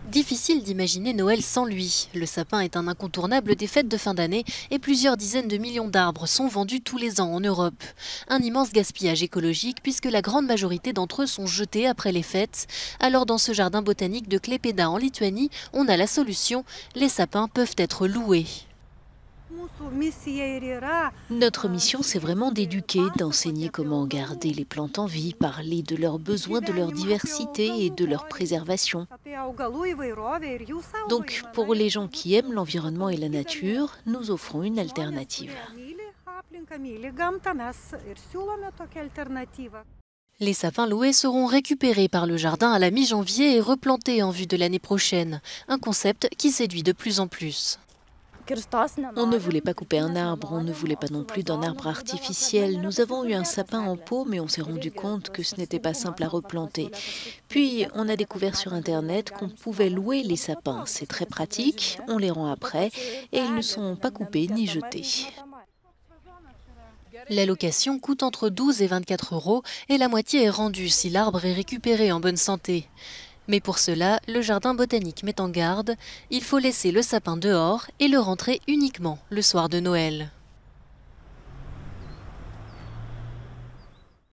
Difficile d'imaginer Noël sans lui. Le sapin est un incontournable des fêtes de fin d'année et plusieurs dizaines de millions d'arbres sont vendus tous les ans en Europe. Un immense gaspillage écologique puisque la grande majorité d'entre eux sont jetés après les fêtes. Alors dans ce jardin botanique de Klaipėda en Lituanie, on a la solution, les sapins peuvent être loués. Notre mission, c'est vraiment d'éduquer, d'enseigner comment garder les plantes en vie, parler de leurs besoins, de leur diversité et de leur préservation. Donc, pour les gens qui aiment l'environnement et la nature, nous offrons une alternative. Les sapins loués seront récupérés par le jardin à la mi-janvier et replantés en vue de l'année prochaine. Un concept qui séduit de plus en plus. On ne voulait pas couper un arbre, on ne voulait pas non plus d'un arbre artificiel. Nous avons eu un sapin en pot, mais on s'est rendu compte que ce n'était pas simple à replanter. Puis, on a découvert sur Internet qu'on pouvait louer les sapins. C'est très pratique, on les rend après et ils ne sont pas coupés ni jetés. La location coûte entre 12 et 24 € et la moitié est rendue si l'arbre est récupéré en bonne santé. Mais pour cela, le jardin botanique met en garde, il faut laisser le sapin dehors et le rentrer uniquement le soir de Noël.